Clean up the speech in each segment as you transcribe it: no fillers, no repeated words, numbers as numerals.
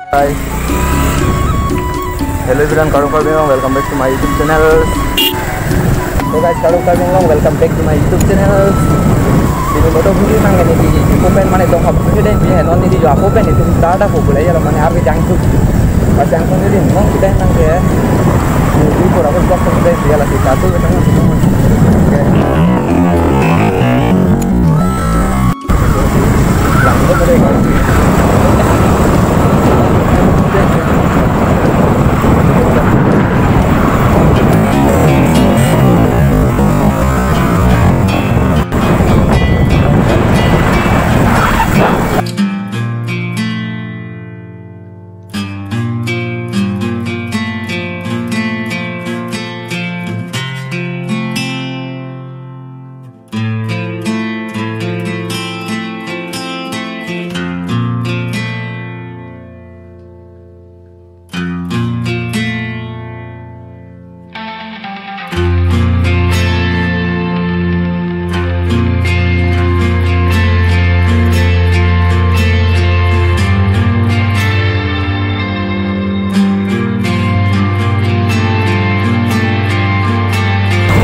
Hi, hello everyone, Karuk Karbing, welcome back to my YouTube channel. So guys, Karuk Karbing, welcome back to my YouTube channel. Ini motor video nang ini di open mana dong hab sudah di non ini juga open itu data populer ya mana harus jangkut. Pas jangkut jadi ngomong kita nang ya. Ini pura pura kok sudah dia lagi satu ketemu semua. Langsung mereka.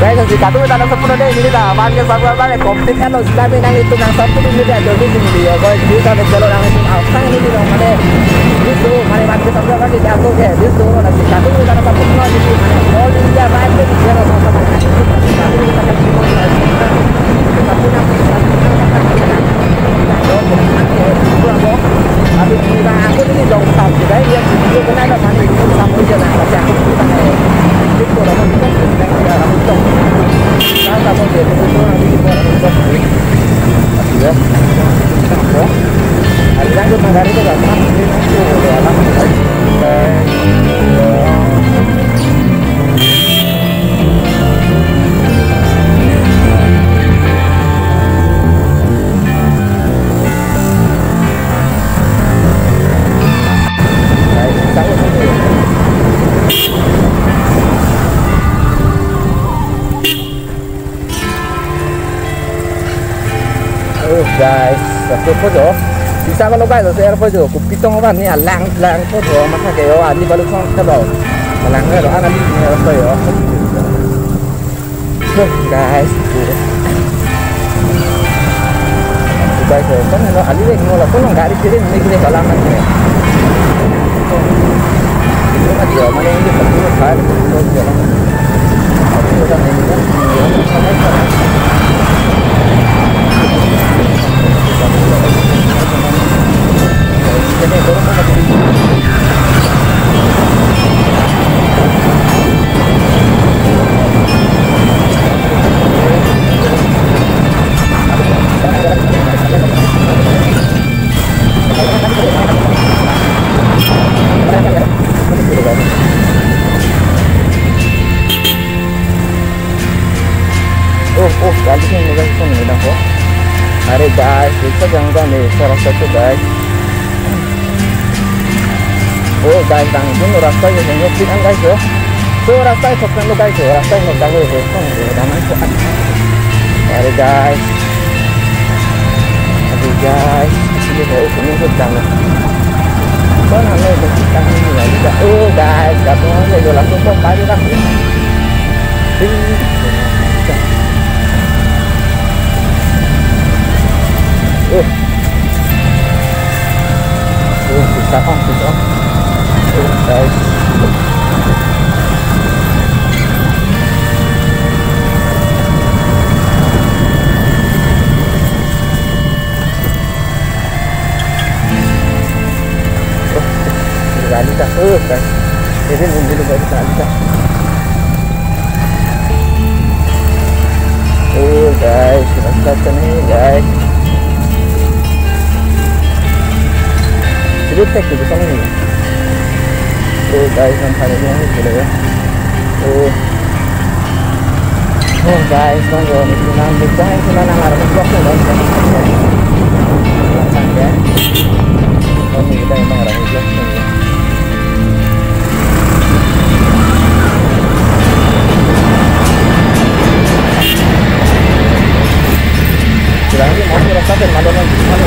Guys, si katu tanam sepuluh deh ini dah. Banyak sahabat banyak komplit kan loh. Kami nang itu nang satu ini dah jadi ini dia. Guys, kita ada jalan nang itu apa ini dia mana? Itu mana banyak sahabat kan dia aku ke. Itu nanti katu tanam sepuluh ini mana? All India banyak dia ada sama-sama. Katu kita kan semua tapi nang habis kita aku ini dong satu guys dia video kena ada mana itu sama aja nah tapi aku kita itu orang kita sudah untuk kita mau jadi itu nanti kita untuk tapi ya hari lanjut negara itu gak sama itu udah lama guys, satu foto. Bisa kalau guys, saya foto. Kupitong apa nih? Lang foto. Maka kayak ini baru sang terbawa. Lang itu ada di sini apa ya? Guys, guys, kan kalau ada yang mau lakukan nggak ada jadi ini kita halaman ni. Itu kan dia mana yang dia perlu kan? Itu jalan. Itu kan ini kan. Kali ini guys, ini dah kok. Hari guys, kita jangan nih rasa tu guys. Oh guys, tang itu rasa yang nyokit guys yo. So rasa itu kan lo guys, rasa yang dah yo. Dah masuk. Hari guys. Hari guys, ini baru ini sudah lah. So nanti kita ini lagi. Oh guys, dah pun saya langsung kau pagi dah. Bisa on. Guys. Berani dah guys. Jadi mungkin baru berani dah. Guys, kita nih guys. Jadi tek itu sama ini. Guys, nampak ini boleh ya. Guys, tunggu ni senang kita senang arah blok tu dah. Langsung ya. Ini kita memang arah blok ni. Lagi mau rasakan malam ni mana.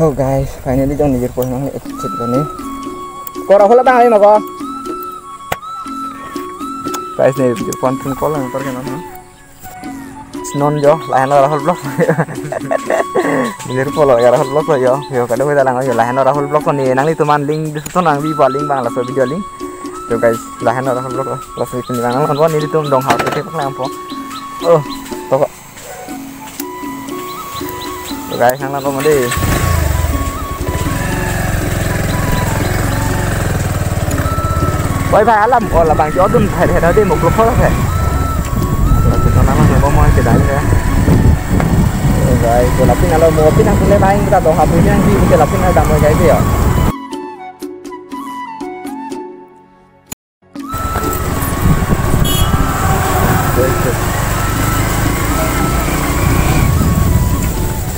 Oh guys, finally jong nijir pon nang exit bani. Ko ra hola bang ai ma ko. Guys ne nijir pon call nang tor kana na. Non jo lahan Rahul blog. Nijir polo ya Rahul blog yo. Yo kada hoy dalang yo lahan Rahul blog ni nang tuman link description nang bi ba link bang la so video link. So guys, lahan Rahul blog plus ni bang nang kon ni tum dong ha te pak lang po. Oh, to. So guys, nang ko mo di. Wifi alam là bằng chỗ đun phải nó đi một lúc thôi phải là chúng nó làm bao nhiêu cái đấy rồi rồi là pin nào mua pin nào cũng lấy bay người ta tổ hợp với nhau thì là pin nào đảm bảo cái gì ạ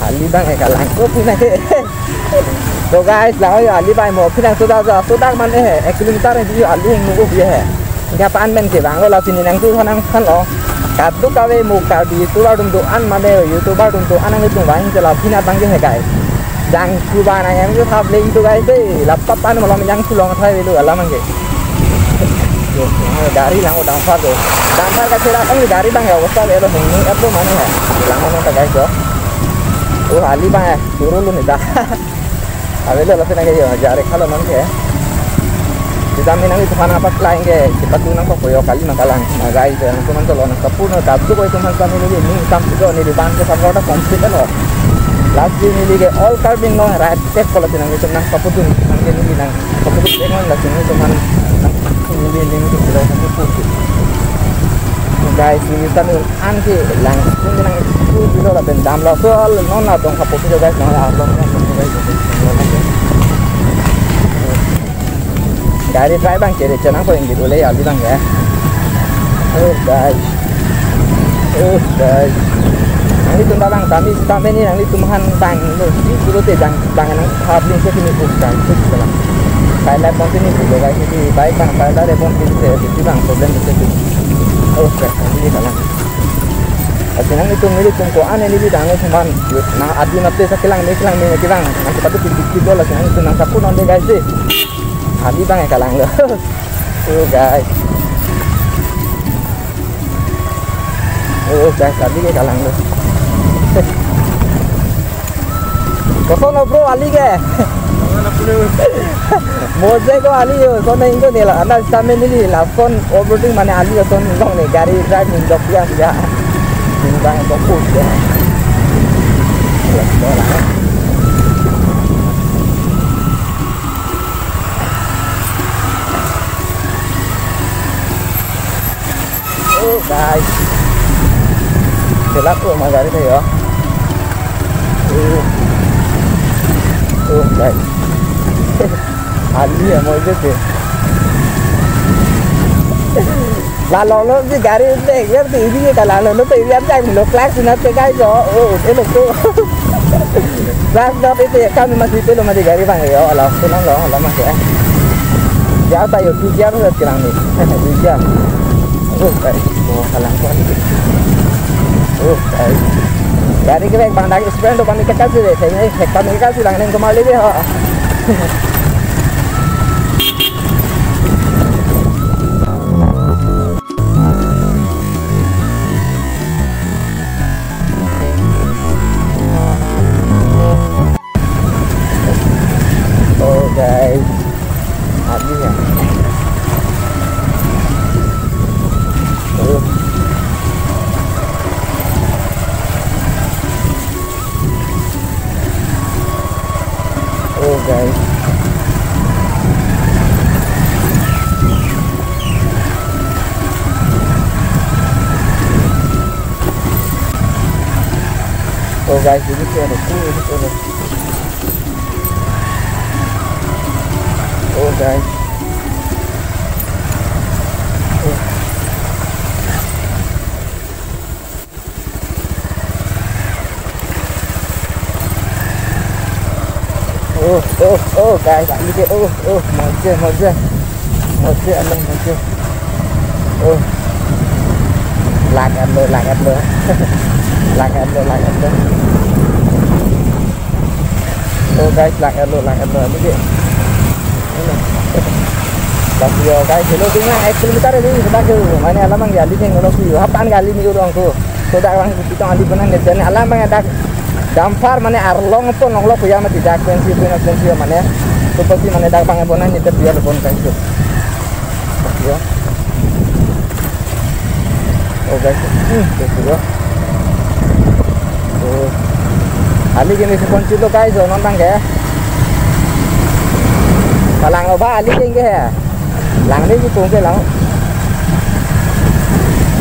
Ali bang cái lạnh có pin này so guys lang yo ali bai mo pinang sudah man kilometer ni ali hing nugo biye he ga pan men ke bang la pin nang tu hanang khan lo ka tu ka we mu ka di tu ba dum tu an ma de youtuber dum tu anang tu bang jala pina bang he guys jang tu ba na yang tu thap le tu guys de la papan mo lam yang tu long thai we lu ala mang ke dari lang udang far ka chera ang dari bang ya wasa le lo hing ni ap lo mane he lang mo ta guys oh ali bang turun lu ni da Avelo la pena que yo ya recalo non que kita minang itu kana apa lain ke cepat tunang kok yo kali makalang magai dan teman tolong kapun tabdu ko teman kami ni sam itu ni di ban ke sabroda complete no last ni ni all carbon no right step kalau tinang itu nang kaputun nang ni nang kaputun dengan la sini teman ni itu sudah kaputun guys ini kan anke lang ini nang itu bilo la ben dam la soal non la dong kaputun guys no la dong guys Gari drive bang kiri cenang ko ingin boleh ya bang ya. Oh guys. Nanti tu bang kami ni nanti tumahan bang lo. Itu tu jang nang habling ke sini bukan itu dalam. Saya continue dulu guys ini baik bang saya dah repon itu bang problem itu. Oh guys ini kalah. Asinang itu milik tungku ane ni bidang cuman nang adu nate sakilang ni kilang nanti patut dikit dolar asinang itu nang kapun onde guys deh. Ali bang kalang lo. Oh guys. Oh guys ali ke kalang lo. Kosono bro ali ke. Moje ko ali yo sono ingo ni la ana samen ni la son overloading mane ali yo son long ni gari drive ni dok ya. Ini bang dok pun ya. Oh guys, gelap tuh magari tuh ya. Oh guys, Ali ya mau gitu. Lalu lo si gari deh, ya tuh ini kalau lo tuh ini apa yang lo kelas nanti guys yo. Oh itu tuh. Kelas dot itu ya kami masih itu lo masih gari bang ya. Allah senang lo masih ya. Ya apa yo tujuan udah kilang nih, tujuan. Oh guys, oh kalang kuat. Oh guys, dari kita bang dari spend bang kita kasih deh, saya hektar kita kasih lang neng kembali deh. Oh guys, habis ya. Oh guys. Oh guys, ini tuh ada. Oh guys. Oh guys, ini ke moje Allah moje. Oh. Lagat lo. Lagat lo. Oh guys, lang elo ini dia. Tapi guys, hello kena 1 kilometer ini sudah ke mana alam yang gali ni ngono ku. Hapan gali ni urang ku. Sudah orang kita gali benan ni jane alam yang ada dampar mana arlong pun nonglo ku ya mati dak pensi mana. Tu pasti mana dak bang bonan ni terbiar bon guys tu. Ya. Oh guys, tu. Oh. Ali gini sekunci tu guys, nonton ke? Kalang apa ali gini ke? Lang ni tu ke lang?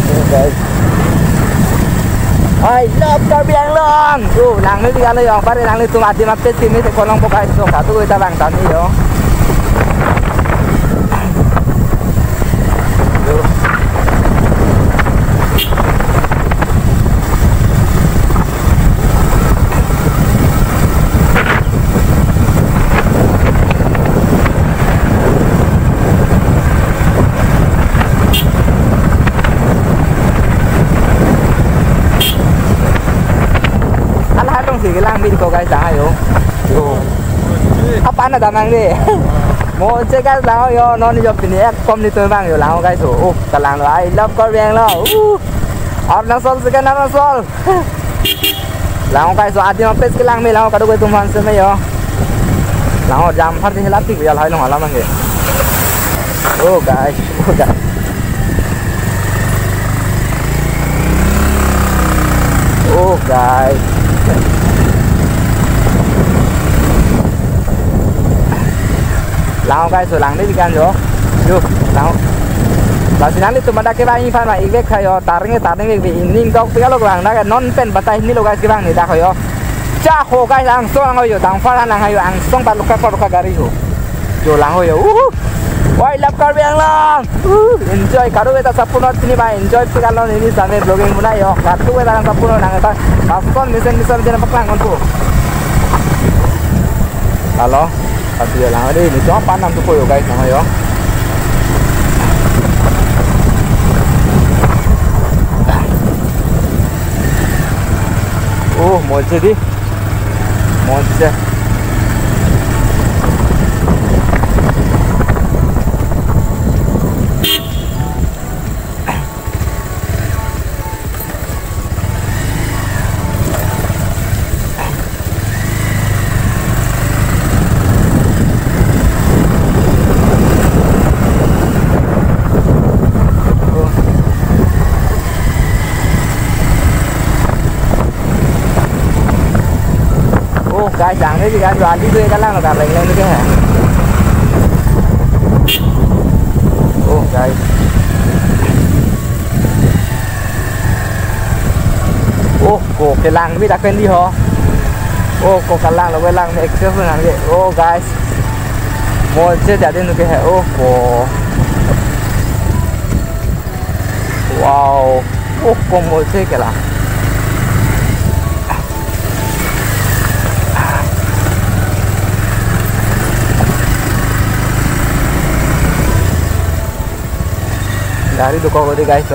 Oh guys. I love Karbiang Long. Tu lang ni kalau yang pada lang ni tu mati mati sini sekolong pokai so katu kita bang tani yo. Cái lang bi ko guys dah yo. Apa na damang ni? Mo che guys dah yo non ni job ni ek kom ni tu bang yo lang guys so. Oh, kalang I love Karbiang lo. Or na sol se kana na sol. Lang guys so adi ma pes ke lang me lang ka do ko tum han se me yo. Lang jam phar ni helap ti ya lai long ala mang ge. Oh guys. Oh guys. Lao guys, so lang ni kan yo. Yo, lao. Lah sinan itu mada ke bang ifan mai igek khayo taring be ining kok pia lo bang na non pen batai ni lo guys ke bang ni da khayo. Cha ho guys ang so ang yo dang fa lang ayo ang song ba luka gari ho. Yo lang ho yo. Why love Karbiang Long. Enjoy karo beta sapuno tini ba enjoy pigalo ni sane vlogging muna yo. Katu beta sapuno nang ta. Paskon misen dina paklang ontu. Halo. Tapi ya lang ini cuma panam tu koyo guys nama yo. Oh, moje di. Moje. Guys, jangan ni kan jual di tu kan lang nak lain ni ke? Oh guys. Oh, ko ke lang ni dah kendi ho. Oh, ko ke lang lo lang ni extra pun nanti. Oh guys. Mau jadi nu ke? Oh, ko. Wow. Oh, ko mau ke lah. Dari tu kau guys tu.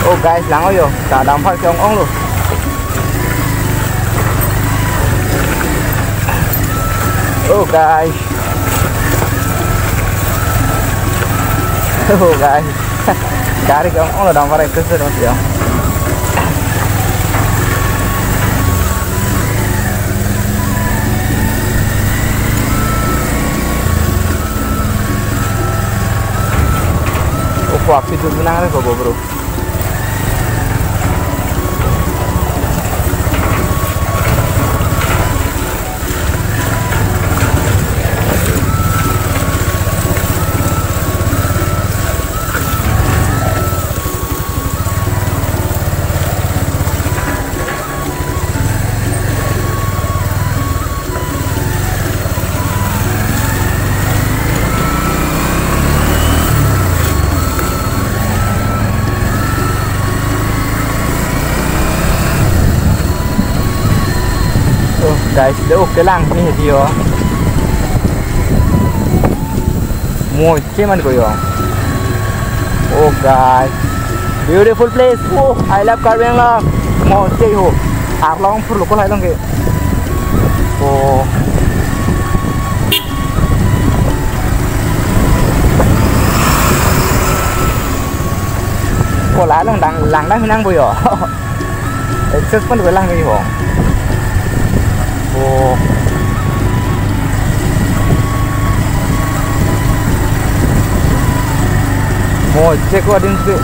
Oh guys, lang yo. Tak dampar ke ong lu. Oh guys. Oh guys. Cari ke ong lu dampar itu sudah ya. Oh, kuat itu menang kok bro. guys, dia oke lang ni dia. Mo cuman ko yo. Oh guys, beautiful place. Oh, I love Karbi Anglong. Mo cei ho. Arlong pur lokal hai long ke. Oh. Ko lá lang đang hinang bo yo. Access pun ko lang ni ho. Oh. Mo cek ko din se.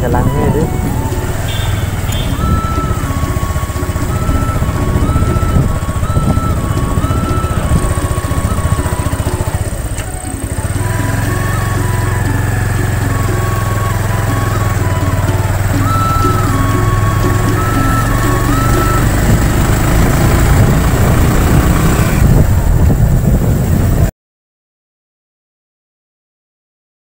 Kelang ni dia.